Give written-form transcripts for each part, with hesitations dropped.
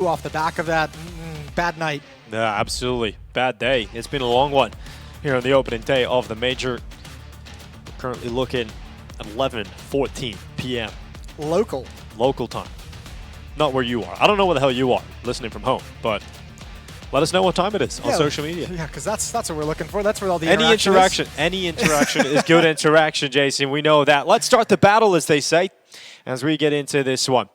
off the back of that. Bad night. Yeah, absolutely. Bad day. It's been a long one here on the opening day of the Major. We're currently looking at 11:14 p.m. Local time. Not where you are. I don't know where the hell you are listening from home, but let us know what time it is on social media. Yeah, because that's what we're looking for. That's where all the Any interaction is good interaction, Jason. We know that. Let's start the battle, as they say, as we get into this one.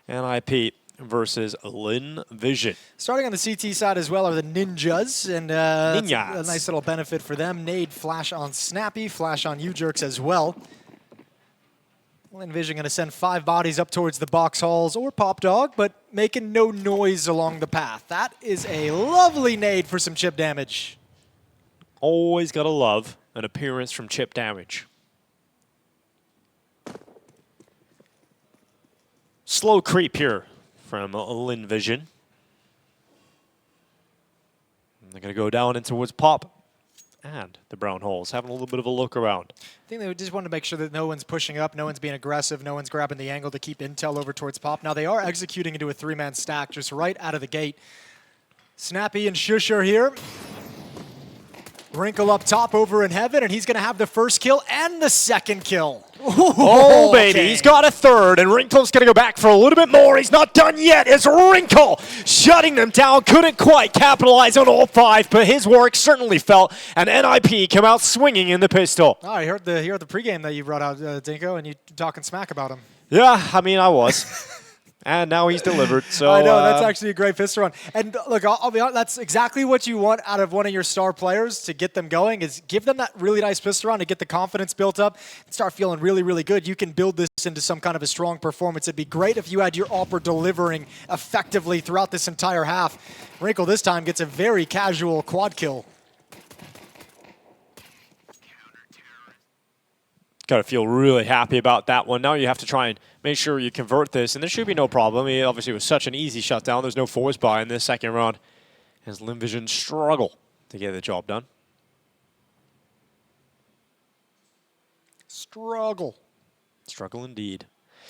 NiP versus Lin Vision. Starting on the CT side as well are the Ninjas, and a nice little benefit for them. Nade, flash on Snappy, flash on U-Jerks as well. Lin Vision going to send 5 bodies up towards the box halls or Pop Dog, but making no noise along the path. That is a lovely nade for some chip damage. Always got to love an appearance from chip damage. Slow creep here from Lin Vision. They're going to go down in towards Pop and the brown holes, having a little bit of a look around. I think they just want to make sure that no one's pushing up, no one's being aggressive, no one's grabbing the angle to keep intel over towards Pop. Now they are executing into a 3-man stack just right out of the gate. Snappy and Shusher here. Wrinkle up top over in heaven, and he's going to have the first kill and the second kill. Oh, baby, he's got a third, and Wrinkle's going to go back for a little bit more. He's not done yet. It's Wrinkle shutting them down. Couldn't quite capitalize on all 5, but his work certainly felt, and NiP come out swinging in the pistol. Oh, I heard the pregame that you brought out, Dinko, and you talking smack about him. Yeah, I mean, I was. And now he's delivered. So I know, that's actually a great pistol run. And look, I'll be honest, that's exactly what you want out of one of your star players to get them going, is give them that really nice pistol run to get the confidence built up and start feeling really, really good. You can build this into some kind of a strong performance. It'd be great if you had your AWPer delivering effectively throughout this entire half. Wrinkle this time gets a very casual quad kill. Got to feel really happy about that one. Now you have to try and make sure you convert this, and there should be no problem. I mean, obviously, it was such an easy shutdown. There's no force buy in this second round as Lin Vision struggle to get the job done. Struggle indeed.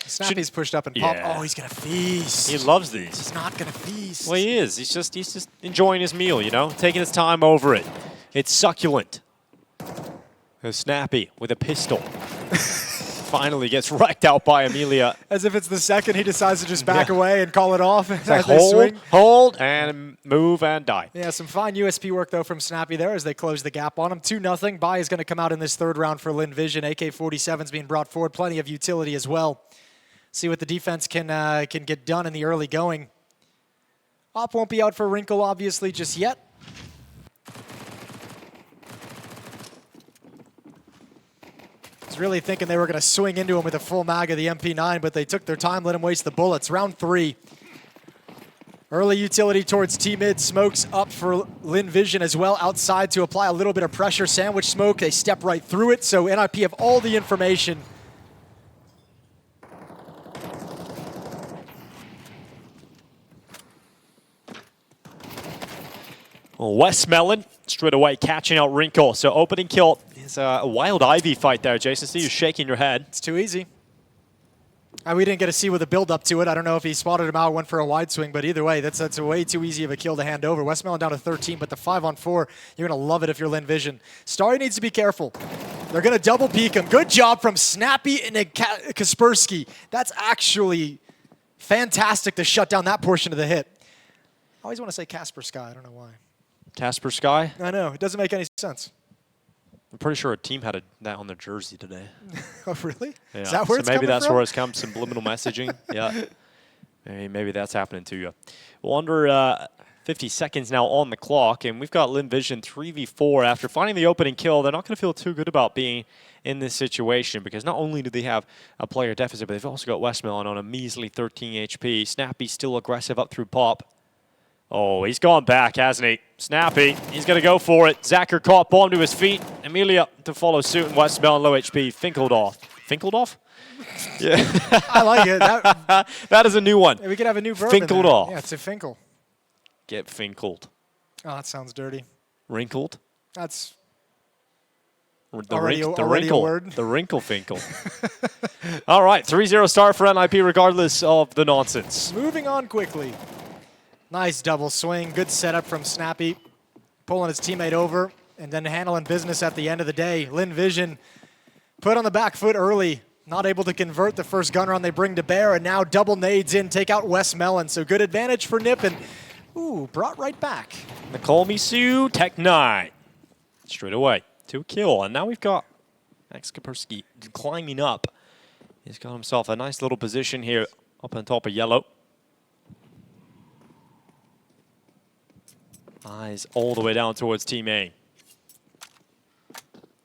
Snappy's pushed up and Pop. Oh, he's going to feast. He loves these. He's not going to feast. Well, he is. He's just enjoying his meal, you know, taking his time over it. It's succulent. Snappy with a pistol. Finally gets wrecked out by Amelia. As if it's the second he decides to just back away and call it off. It's like hold, and move, and die. Yeah, some fine USP work, though, from Snappy there as they close the gap on him. 2-0. Buy is going to come out in this third round for Lin Vision. AK-47's being brought forward. Plenty of utility as well. See what the defense can get done in the early going. Op won't be out for Wrinkle, obviously, just yet. Really thinking they were going to swing into him with a full mag of the MP9, but they took their time, let him waste the bullets. Round 3. Early utility towards T-mid. Smokes up for Lin Vision as well outside to apply a little bit of pressure. Sandwich smoke. They step right through it, so NiP have all the information. Well, Westmelon straight away catching out Wrinkle. So opening kill is a wild Ivy fight there, Jason. See you shaking your head. It's too easy. We didn't get to see with the build up to it. I don't know if he spotted him out, went for a wide swing, but either way, that's a way too easy of a kill to hand over. Westmelon down to 13, but the 5-on-4, you're going to love it if you're Lin Vision. Starry needs to be careful. They're going to double peek him. Good job from Snappy and Kaspersky. That's actually fantastic to shut down that portion of the hit. I always want to say Casper Sky. I don't know why. Casper Sky? I know. It doesn't make any sense. I'm pretty sure a team had that on their jersey today. Oh, really? Yeah. Is that where it's maybe coming that's from? where it's come, subliminal messaging. Yeah. Maybe that's happening to you. Well, under 50 seconds now on the clock, and we've got Lin Vision 3v4. After finding the opening kill, they're not going to feel too good about being in this situation because not only do they have a player deficit, but they've also got Westmelon on a measly 13 HP. Snappy still aggressive up through Pop. Oh, he's gone back, hasn't he? Snappy, he's going to go for it. Zacher caught, bomb to his feet. Amelia to follow suit, and Westmelon low HP. Finkled off. Finkled off? Yeah. I like it. That is a new one. Yeah, we could have a new verb Finkled off. Yeah, it's a Finkle. Get finkled. Oh, that sounds dirty. Wrinkled? That's The wrinkle word. The wrinkle Finkel. All right, 3-0 start for NiP regardless of the nonsense. Moving on quickly. Nice double swing. Good setup from Snappy. Pulling his teammate over and then handling business at the end of the day. Lin Vision put on the back foot early. Not able to convert the first gun round they bring to bear, and now double nades in, take out Wes Mellon. So good advantage for NiP, and ooh, brought right back. Nicole Misu, Tech 9. Straight away, 2 kill, and now we've got Max Kaspersky climbing up. He's got himself a nice little position here up on top of yellow. Eyes all the way down towards Team A.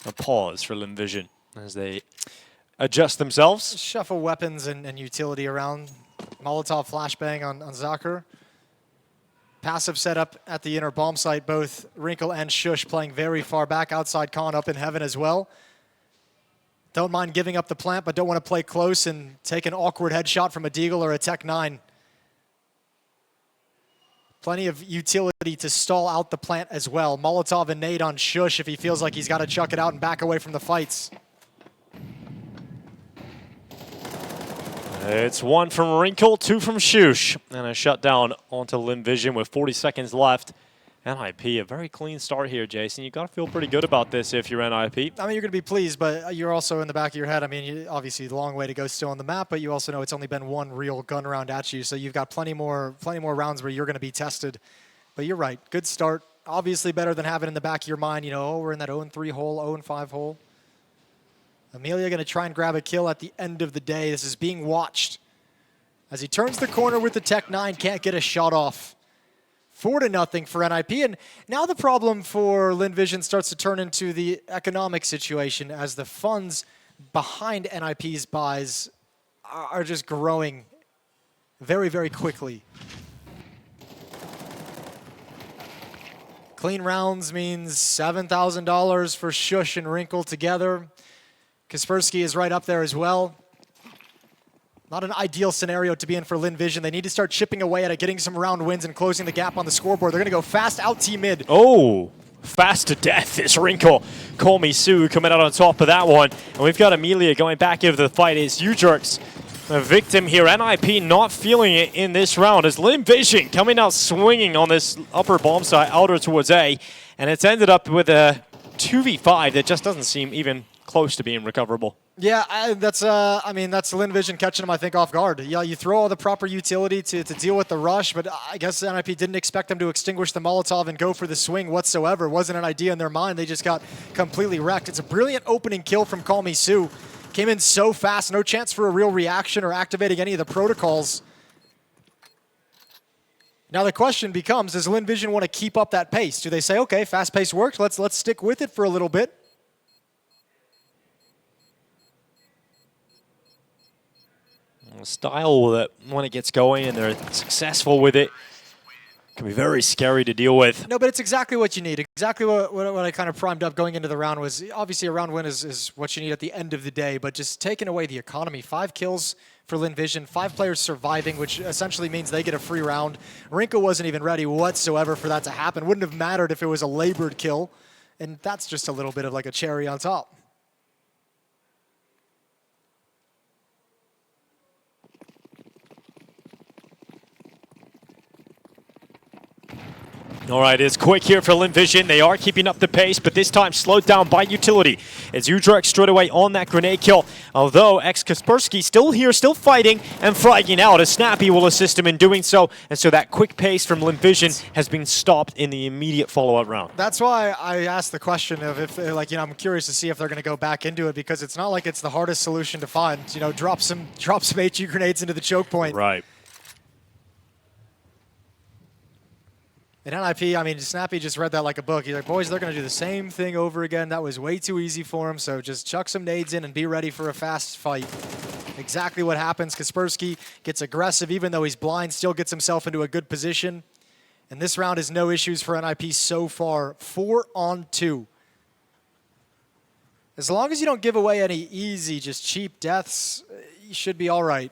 A pause for Lin Vision as they adjust themselves. Shuffle weapons and utility around. Molotov flashbang on Zacher. Passive setup at the inner bomb site. Both Wrinkle and Shush playing very far back. Outside Con up in heaven as well. Don't mind giving up the plant, but don't want to play close and take an awkward headshot from a Deagle or a Tech 9. Plenty of utility to stall out the plant as well. Molotov and nade on Shush if he feels like he's got to chuck it out and back away from the fights. It's 1 from Wrinkle, 2 from Shush, and a shutdown onto Lin Vision with 40 seconds left. NiP, a very clean start here, Jason. You got to feel pretty good about this if you're NiP. I mean, you're going to be pleased, but you're also in the back of your head. I mean, obviously, the long way to go still on the map, but you also know it's only been 1 real gun round at you, so you've got plenty more rounds where you're going to be tested. But you're right, good start. Obviously, better than having in the back of your mind, you know, oh, we're in that 0-3 hole, 0-5 hole. Amelia going to try and grab a kill at the end of the day. This is being watched as he turns the corner with the Tech 9, can't get a shot off. 4-0 for NiP, and now the problem for Lin Vision starts to turn into the economic situation as the funds behind NiP's buys are just growing very, very quickly. Clean rounds means $7,000 for Shush and Wrinkle together. Kaspersky is right up there as well. Not an ideal scenario to be in for Lin Vision. They need to start chipping away at it, getting some round wins and closing the gap on the scoreboard. They're going to go fast out T-mid. Oh, fast to death is Wrinkle. Call Me Sue coming out on top of that one. And we've got Amelia going back into the fight. It's U-Jerks, a victim here. NiP not feeling it in this round as Lin Vision coming out swinging on this upper bomb site outer towards A. And it's ended up with a 2v5 that just doesn't seem even close to being recoverable. Yeah, that's Lin Vision catching him, I think, off guard. Yeah, you throw all the proper utility to deal with the rush, but I guess NiP didn't expect them to extinguish the Molotov and go for the swing whatsoever. It wasn't an idea in their mind. They just got completely wrecked. It's a brilliant opening kill from Call Me Sue. Came in so fast, no chance for a real reaction or activating any of the protocols. Now the question becomes, does Lin Vision want to keep up that pace? Do they say, okay, fast pace worked, let's stick with it for a little bit? Style that when it gets going and they're successful with it can be very scary to deal with. No, but it's exactly what you need. Exactly what I kind of primed up going into the round was, obviously a round win is what you need at the end of the day, but just taking away the economy. 5 kills for Lin Vision, 5 players surviving, which essentially means they get a free round. Wrinkle wasn't even ready whatsoever for that to happen. Wouldn't have mattered if it was a labored kill, and that's just a little bit of like a cherry on top. All right, it's quick here for Lin Vision. They are keeping up the pace, but this time slowed down by utility. It's U-Jerks straight away on that grenade kill. Although Kaspersky still here, still fighting and fragging out, as Snappy will assist him in doing so. And so that quick pace from Lin Vision has been stopped in the immediate follow-up round. That's why I asked the question of if, like, you know, I'm curious to see if they're going to go back into it, because it's not like it's the hardest solution to find. You know, drop some HE grenades into the choke point. Right. And NiP, I mean, Snappy just read that like a book. He's like, boys, they're going to do the same thing over again. That was way too easy for him, so just chuck some nades in and be ready for a fast fight. Exactly what happens. Kaspersky gets aggressive, even though he's blind, still gets himself into a good position. And this round is no issues for NiP so far. 4-on-2. As long as you don't give away any easy, just cheap deaths, you should be all right.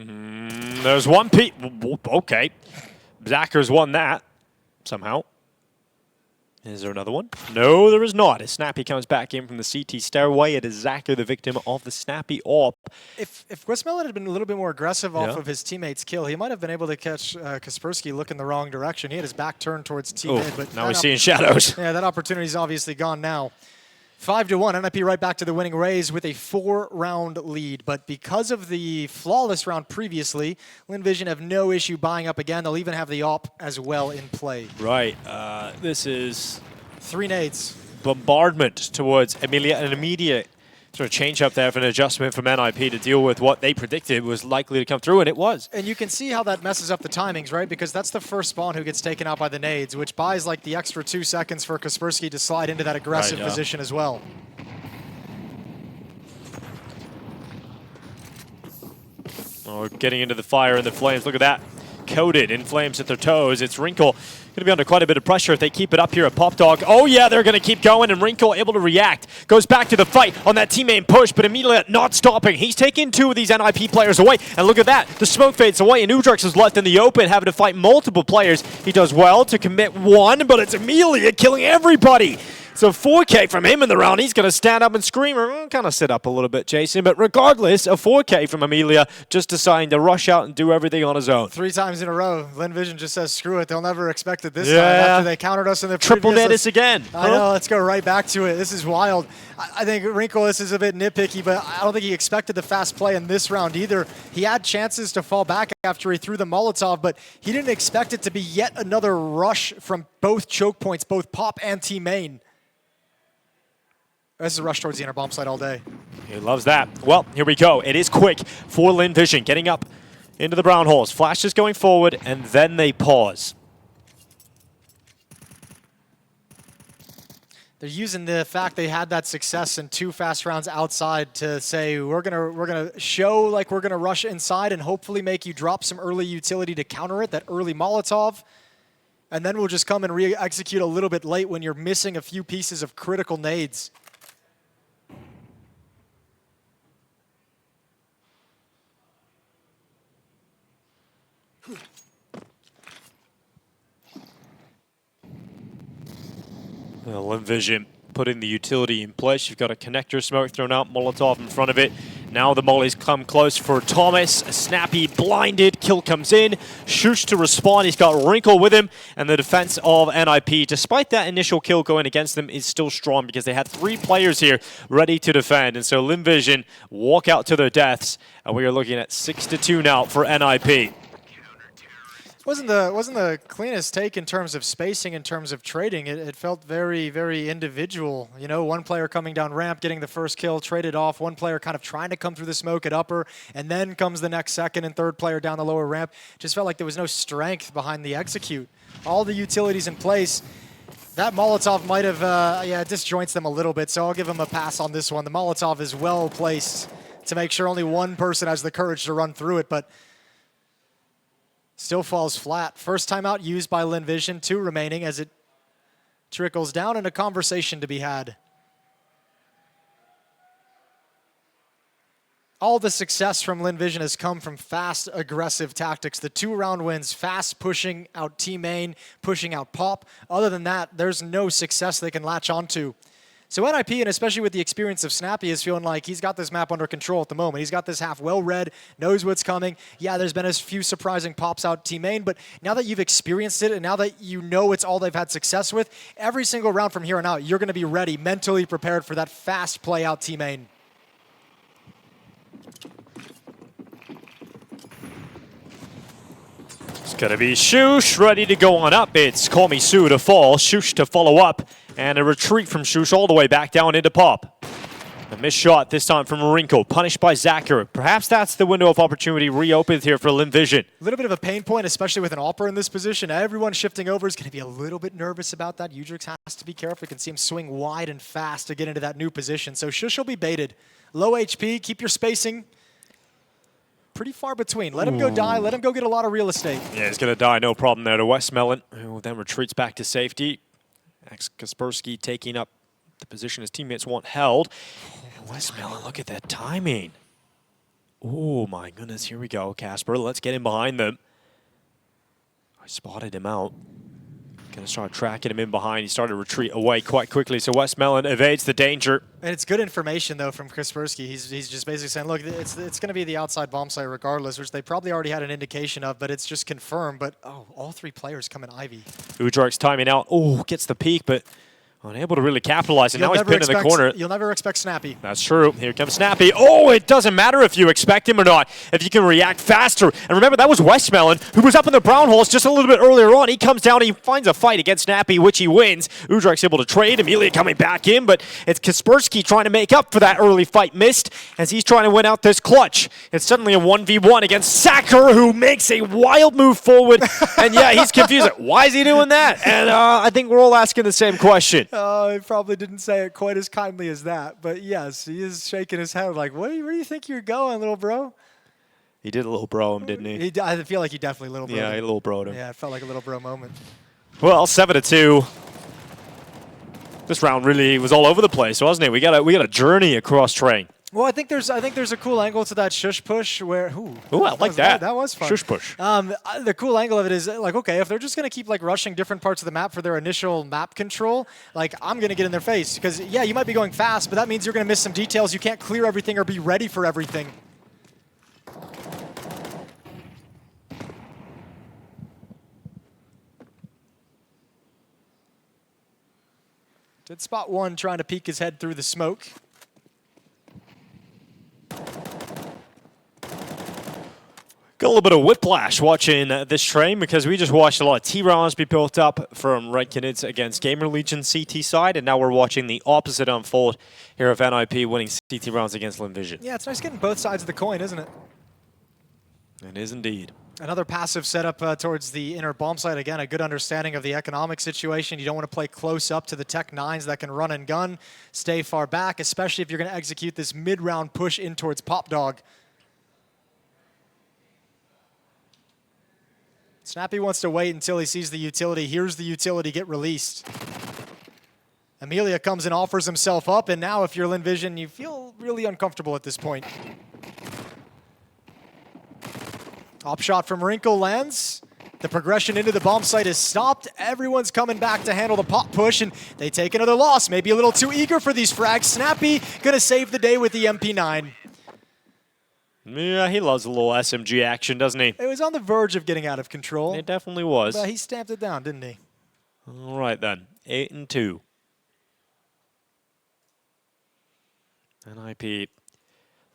There's one okay. Zacher's won that somehow. Is there another one? No, there is not. As Snappy comes back in from the CT stairway, it is Zacher, the victim of the Snappy AWP. If Westmelon had been a little bit more aggressive off of his teammate's kill, he might have been able to catch Kaspersky looking the wrong direction. He had his back turned towards teammate, but now he's seeing shadows. Yeah, that opportunity's obviously gone now. 5-1, NiP right back to the winning Rays with a 4-round lead. But because of the flawless round previously, Lin Vision have no issue buying up again. They'll even have the AWP as well in play. Right. This is 3 nades. Bombardment towards Amelia, an immediate sort of change up there for an adjustment from NiP to deal with what they predicted was likely to come through, and it was. And you can see how that messes up the timings, right? Because that's the first spawn who gets taken out by the nades, which buys like the extra 2 seconds for Kaspersky to slide into that aggressive position as well. Oh, getting into the fire and the flames. Look at that. Coated in flames at their toes. It's Wrinkle. Going to be under quite a bit of pressure if they keep it up here at Pop Dog. Oh yeah, they're going to keep going, and Wrinkle able to react. Goes back to the fight on that teammate push, but Amelia not stopping. He's taking 2 of these NiP players away, and look at that. The smoke fades away, and Udrex is left in the open, having to fight multiple players. He does well to commit 1, but it's Amelia killing everybody. So 4K from him in the round. He's going to stand up and scream, or kind of sit up a little bit, Jason. But regardless, a 4K from Amelia, just deciding to rush out and do everything on his own. 3 times in a row. Lin Vision just says, screw it. They'll never expect it this time after they countered us in the triple previous. net us again. I know. Let's go right back to it. This is wild. I think Wrinkle, this is a bit nitpicky, but I don't think he expected the fast play in this round either. He had chances to fall back after he threw the Molotov, but he didn't expect it to be yet another rush from both choke points, both Pop and T-Main. This is a rush towards the inner bomb site all day. He loves that. Well, here we go. It is quick for Lin Vision, getting up into the brown holes. Flashes going forward, and then they pause. They're using the fact they had that success in 2 fast rounds outside to say we're gonna show like we're gonna rush inside and hopefully make you drop some early utility to counter it, that early Molotov. And then we'll just come and re-execute a little bit late when you're missing a few pieces of critical nades. Lin Vision putting the utility in place. You've got a connector smoke thrown out, Molotov in front of it. Now the mollies come close for Thomas. Snappy blinded, kill comes in. Shush to respond, he's got Wrinkle with him. And the defense of NiP, despite that initial kill going against them, is still strong because they had 3 players here ready to defend. And so Lin Vision walk out to their deaths. And we are looking at 6-2 now for NiP. Wasn't the cleanest take in terms of spacing, in terms of trading. It felt very, very individual. You know, one player coming down ramp, getting the first kill, traded off. One player kind of trying to come through the smoke at upper, and then comes the next second and third player down the lower ramp. Just felt like there was no strength behind the execute. All the utilities in place. That Molotov might have, disjoints them a little bit, so I'll give him a pass on this one. The Molotov is well placed to make sure only one person has the courage to run through it, but still falls flat. First timeout used by Lin Vision, 2 remaining as it trickles down, and a conversation to be had. All the success from Lin Vision has come from fast, aggressive tactics. The 2-round wins, fast pushing out T-Main, pushing out Pop. Other than that, there's no success they can latch onto. So NiP, and especially with the experience of Snappy, is feeling like he's got this map under control at the moment. He's got this half well read, knows what's coming. Yeah, there's been a few surprising pops out T-Main, but now that you've experienced it and now that you know it's all they've had success with, every single round from here on out, you're going to be ready, mentally prepared for that fast play out T-Main. It's going to be Shush ready to go on up. It's Call Me Sue to fall, Shush to follow up, and a retreat from Shush all the way back down into Pop. A missed shot this time from Wrinkle, punished by Zacher. Perhaps that's the window of opportunity reopened here for Lin Vision. A little bit of a pain point, especially with an AWPer in this position. Everyone shifting over is going to be a little bit nervous about that. Udrix has to be careful. You can see him swing wide and fast to get into that new position. So Shush will be baited. Low HP, keep your spacing pretty far between. Let him go die. Let him go get a lot of real estate. Yeah, he's going to die. No problem there to Westmelon, who then retreats back to safety. Kaspersky taking up the position his teammates want held. Westmelon, look at that timing. Oh my goodness, here we go, Casper. Let's get him behind them. I spotted him out. Going to start tracking him in behind. He started to retreat away quite quickly, so Westmelon evades the danger. And it's good information, though, from Kaspersky. He's just basically saying, look, it's going to be the outside bomb site regardless, which they probably already had an indication of, but it's just confirmed. But, oh, all three players come in Ivy. Udrik's timing out. Oh, gets the peek, but unable to really capitalize, and now he's pinned in the corner. You'll never expect Snappy. That's true. Here comes Snappy. Oh, it doesn't matter if you expect him or not, if you can react faster. And remember, that was Westmelon, who was up in the brown holes just a little bit earlier on. He comes down, he finds a fight against Snappy, which he wins. Udrik's able to trade. Amelia coming back in, but it's Kaspersky trying to make up for that early fight missed as he's trying to win out this clutch. It's suddenly a 1v1 against Sacker, who makes a wild move forward. And yeah, he's confused. Why is he doing that? And I think we're all asking the same question. He probably didn't say it quite as kindly as that, but yes, he is shaking his head like, where do you think you're going, little bro? He did a little bro him, didn't he? I feel like he definitely little bro. Yeah, he little broed him. Yeah, it felt like a little bro moment. Well, 7-2. This round really was all over the place, wasn't it? We got a journey across train. Well, I think there's a cool angle to that shush push where Ooh, I like that. That was fun. Shush push. The cool angle of it is like, okay, if they're just gonna keep like rushing different parts of the map for their initial map control, like I'm gonna get in their face because yeah, you might be going fast, but that means you're gonna miss some details. You can't clear everything or be ready for everything. Did spot one trying to peek his head through the smoke. Got a little bit of whiplash watching this train because we just watched a lot of T-rounds be built up from Red Canids against Gamer Legion CT side, and now we're watching the opposite unfold here of NiP winning CT rounds against Lin Vision. Yeah, it's nice getting both sides of the coin, isn't it? It is indeed. Another passive setup towards the inner bomb site. Again, a good understanding of the economic situation. You don't want to play close up to the Tech 9s that can run and gun. Stay far back, especially if you're going to execute this mid-round push in towards Pop Dog. Snappy wants to wait until he sees the utility. Here's the utility get released. Amelia comes and offers himself up, and now if you're Lin Vision, you feel really uncomfortable at this point. Op shot from Wrinkle lands. The progression into the bomb site is stopped. Everyone's coming back to handle the pop push, and they take another loss. Maybe a little too eager for these frags. Snappy gonna save the day with the MP9. Yeah, he loves a little SMG action, doesn't he? It was on the verge of getting out of control. It definitely was. But he stamped it down, didn't he? All right, then. 8-2. NiP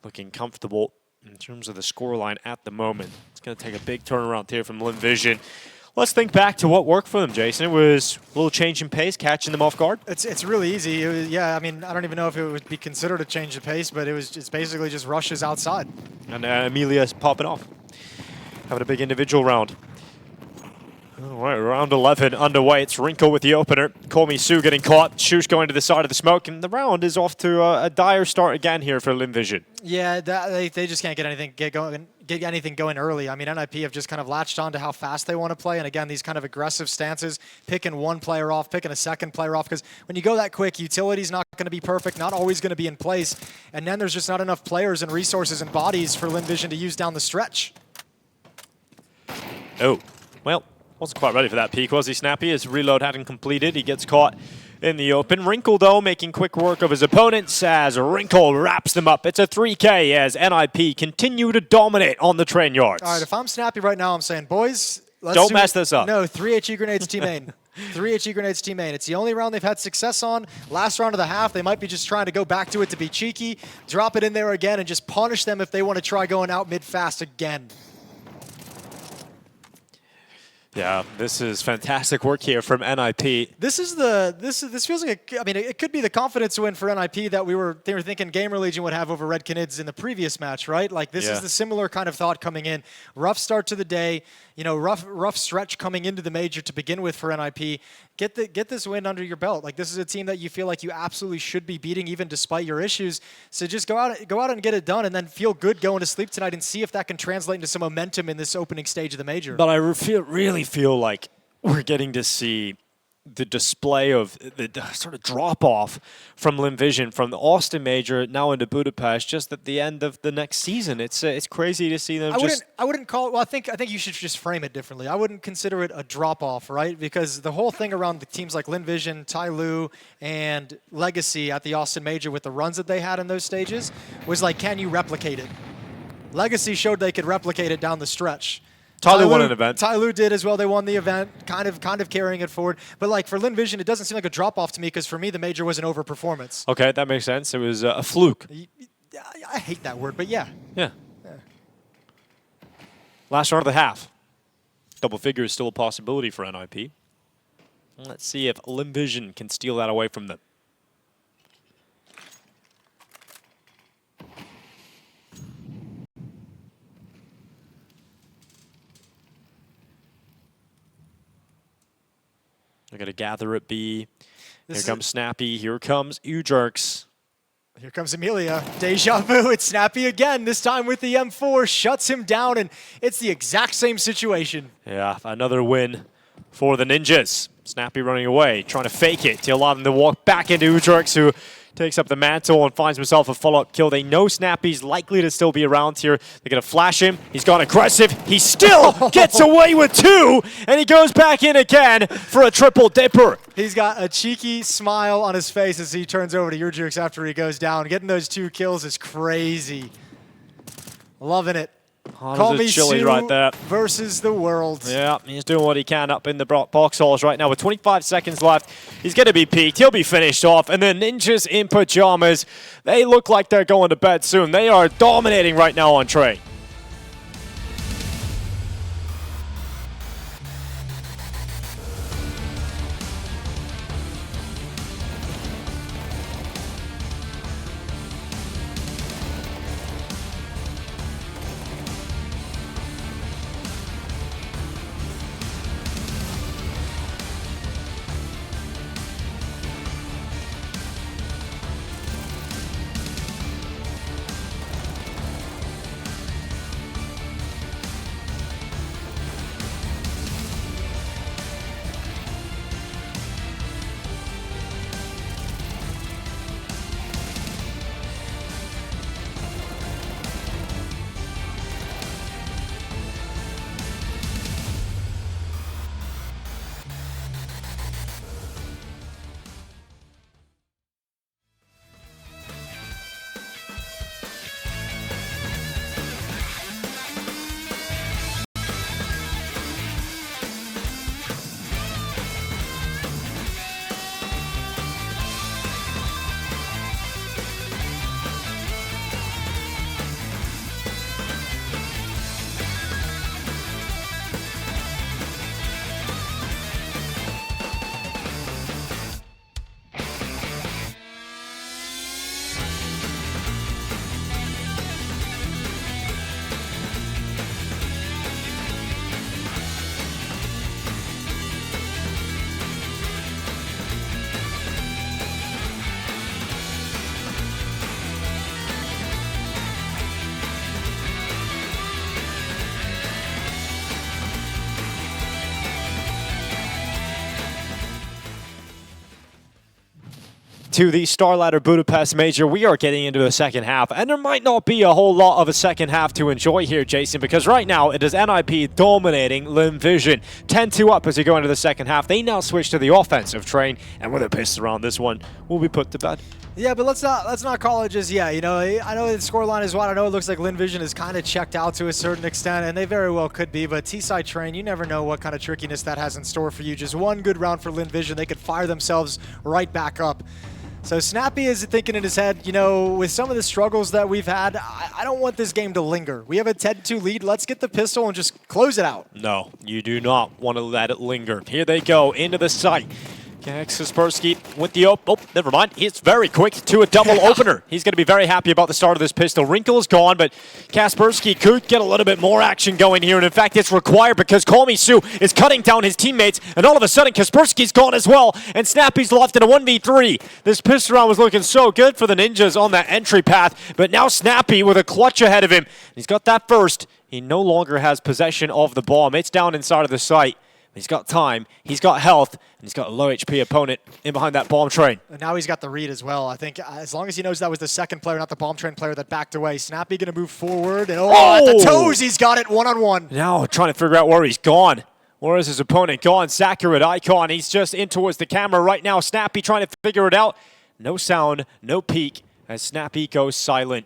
looking comfortable in terms of the scoreline at the moment. It's going to take a big turnaround here from Lin Vision. Let's think back to what worked for them, Jason. It was a little change in pace, catching them off guard. It's really easy. It was, yeah, I mean, I don't even know if it would be considered a change of pace, but it's basically just rushes outside. And Amelia's popping off. Having a big individual round. All right, round 11 underway. It's Wrinkle with the opener. Call Me Sue getting caught. Shush going to the side of the smoke, and the round is off to a dire start again here for Lin Vision. Yeah, they just can't get anything going early. I mean, NiP have just kind of latched on to how fast they want to play, and again, these kind of aggressive stances, picking one player off, picking a second player off, because when you go that quick, utility's not going to be perfect, not always going to be in place, and then there's just not enough players and resources and bodies for Lin Vision to use down the stretch. Oh, well. Wasn't quite ready for that peek, was he, Snappy? His reload hadn't completed. He gets caught in the open. Wrinkle, though, making quick work of his opponents as Wrinkle wraps them up. It's a 3K as NiP continue to dominate on the train yards. All right, if I'm Snappy right now, I'm saying, boys, let's don't mess this up. No, 3 HE grenades team main. 3 HE grenades team main. It's the only round they've had success on. Last round of the half, they might be just trying to go back to it to be cheeky, drop it in there again, and just punish them if they want to try going out mid-fast again. Yeah, this is fantastic work here from NiP. This feels like I mean, it could be the confidence win for NiP that they were thinking Gamer Legion would have over Red Canids in the previous match, right? Like this is the similar kind of thought coming in. Rough start to the day, you know, rough stretch coming into the major to begin with for NiP. Get this win under your belt. Like this is a team that you feel like you absolutely should be beating even despite your issues. So just go out and get it done, and then feel good going to sleep tonight and see if that can translate into some momentum in this opening stage of the major. But I really feel like we're getting to see the display of the sort of drop-off from Lin Vision from the Austin Major now into Budapest just at the end of the next season. It's crazy to see them I wouldn't call it, well, I think you should just frame it differently. I wouldn't consider it a drop-off, right? Because the whole thing around the teams like Lin Vision, Tai Lu, and Legacy at the Austin Major with the runs that they had in those stages was like, can you replicate it? Legacy showed they could replicate it down the stretch. Tai Lu won an event. Tai Lu did as well. They won the event, kind of carrying it forward. But like for Lin Vision, it doesn't seem like a drop-off to me because for me, the major was an overperformance. Okay, that makes sense. It was a fluke. I hate that word, but yeah. Yeah. Last round of the half. Double figure is still a possibility for NiP. Let's see if Lin Vision can steal that away from them. They're going to gather at B. Here comes Snappy. Here comes Ujerks. Here comes Amelia. Deja vu. It's Snappy again, this time with the M4. Shuts him down, and it's the exact same situation. Yeah, another win for the Ninjas. Snappy running away, trying to fake it to allow them to walk back into Ujerks, who takes up the mantle and finds himself a follow-up kill. They know Snappy's likely to still be around here. They're going to flash him. He's gone aggressive. He still gets away with 2, and he goes back in again for a triple dipper. He's got a cheeky smile on his face as he turns over to Ujerks after he goes down. Getting those 2 kills is crazy. Loving it. Call me Sue right there. Versus the world. Yeah, he's doing what he can up in the box halls right now. With 25 seconds left, he's going to be peaked. He'll be finished off. And the Ninjas in Pyjamas, they look like they're going to bed soon. They are dominating right now on Trey. To the StarLadder Budapest Major, we are getting into the second half, and there might not be a whole lot of a second half to enjoy here, Jason, because right now it is NiP dominating Lin Vision. 10-2 up as we go into the second half. They now switch to the offensive train, and with a pistol around this one, will be put to bed. Yeah, but let's not call it just yet. You know, I know the scoreline is wide. I know it looks like Lin Vision is kind of checked out to a certain extent, and they very well could be. But T-side train, you never know what kind of trickiness that has in store for you. Just one good round for Lin Vision, they could fire themselves right back up. So Snappy is thinking in his head, you know, with some of the struggles that we've had, I don't want this game to linger. We have a 10-2 lead. Let's get the pistol and just close it out. No, you do not want to let it linger. Here they go into the site. Kaspersky with the oh, never mind. He's very quick to a double opener. He's going to be very happy about the start of this pistol. Wrinkle is gone, but Kaspersky could get a little bit more action going here, and in fact, it's required because Call Me Sue is cutting down his teammates, and all of a sudden, Kaspersky's gone as well, and Snappy's left in a 1v3. This pistol round was looking so good for the Ninjas on that entry path, but now Snappy with a clutch ahead of him. He's got that first. He no longer has possession of the bomb. It's down inside of the site. He's got time, he's got health, and he's got a low HP opponent in behind that bomb train. And now he's got the read as well. I think as long as he knows that was the second player, not the bomb train player that backed away. Snappy going to move forward, and at the toes, he's got it one-on-one. Now trying to figure out where he's gone. Where is his opponent gone? Sakurat Icon, he's just in towards the camera right now. Snappy trying to figure it out. No sound, no peek, as Snappy goes silent.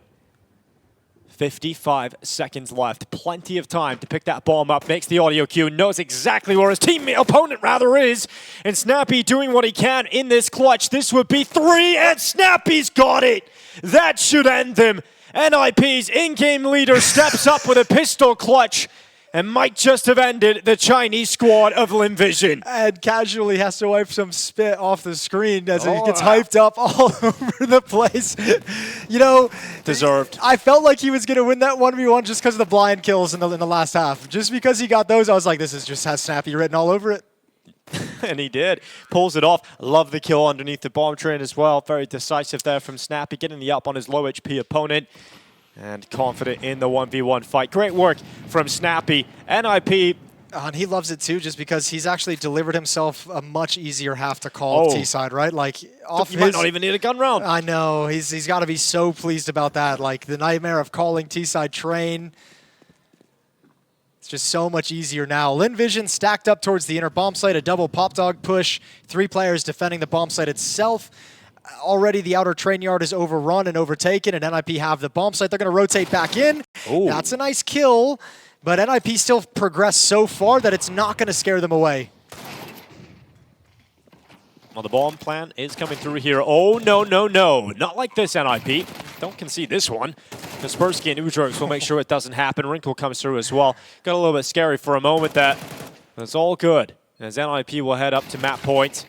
55 seconds left. Plenty of time to pick that bomb up. Makes the audio cue. Knows exactly where his opponent is. And Snappy doing what he can in this clutch. This would be 3, and Snappy's got it. That should end them. NiP's in-game leader steps up with a pistol clutch and might just have ended the Chinese squad of Lin Vision. And casually has to wipe some spit off the screen as he gets hyped up all over the place. You know, deserved. I felt like he was going to win that 1v1 just because of the blind kills in the last half. Just because he got those, I was like, this is just has Snappy written all over it. And he did. Pulls it off. Love the kill underneath the bomb train as well. Very decisive there from Snappy, getting the up on his low HP opponent. And confident in the 1v1 fight. Great work from Snappy. NiP. And he loves it too, just because he's actually delivered himself a much easier half to call T-side, right? Like off you might not even need a gun round. I know. He's got to be so pleased about that. Like the nightmare of calling T-side train. It's just so much easier now. Lin Vision stacked up towards the inner bomb site, a double pop dog push. 3 players defending the bomb site itself. Already the outer train yard is overrun and overtaken, and NiP have the bomb site. They're going to rotate back in. Ooh. That's a nice kill, but NiP still progressed so far that it's not going to scare them away. Well, the bomb plan is coming through here. Oh, no, no, no. Not like this, NiP. Don't concede this one. Kaspersky and Udrox will make sure it doesn't happen. Wrinkle comes through as well. Got a little bit scary for a moment that. It's all good, as NiP will head up to map point.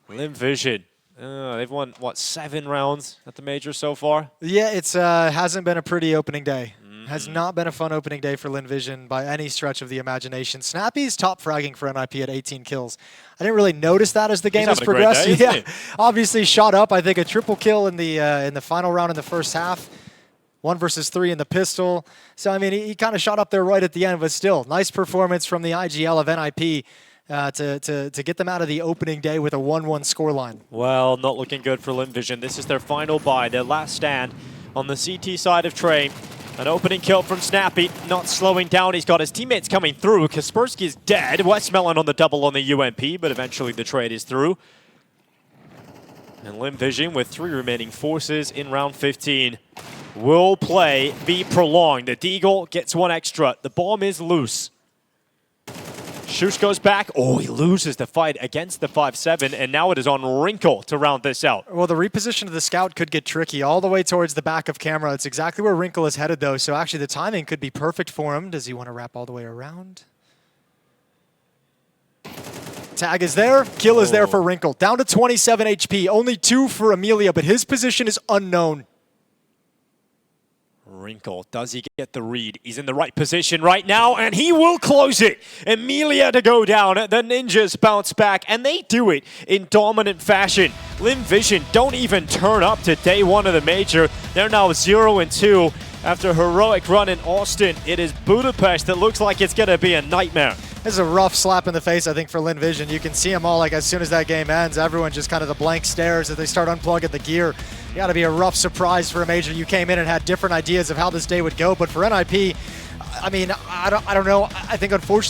Lin Vision. They've won, what, 7 rounds at the Major so far? Yeah, it's hasn't been a pretty opening day. Has not been a fun opening day for Lin Vision by any stretch of the imagination. Snappy's top fragging for NiP at 18 kills. I didn't really notice that as the game has progressed. Day, obviously shot up. I think a triple kill in the final round in the first half. 1 versus 3 in the pistol. So, I mean, he kind of shot up there right at the end, but still, nice performance from the IGL of NiP. To get them out of the opening day with a 1-1 scoreline. Well, not looking good for Lin Vision. This is their final buy, their last stand on the CT side of train. An opening kill from Snappy, not slowing down. He's got his teammates coming through. Kaspersky is dead. Westmelon on the double on the UMP, but eventually the trade is through. And Lin Vision, with 3 remaining forces in round 15, will play be prolonged. The Deagle gets 1 extra. The bomb is loose. Shush goes back. Oh, he loses the fight against the 5-7, and now it is on Wrinkle to round this out. Well, the reposition of the scout could get tricky all the way towards the back of camera. It's exactly where Wrinkle is headed, though, so actually the timing could be perfect for him. Does he want to wrap all the way around? Tag is there. Kill is there for Wrinkle. Down to 27 HP. Only 2 for Amelia, but his position is unknown. Wrinkle, does he get the read? He's in the right position right now, and he will close it. Amelia to go down. The Ninjas bounce back, and they do it in dominant fashion. Lin Vision don't even turn up to day 1 of the Major. They're now 0-2 after a heroic run in Austin. It is Budapest that looks like it's going to be a nightmare. This is a rough slap in the face, I think, for Lin Vision. You can see them all, like, as soon as that game ends, everyone just kind of the blank stares as they start unplugging the gear. You got to be a rough surprise for a Major. You came in and had different ideas of how this day would go, but for NiP, I mean, I don't know. I think, unfortunately,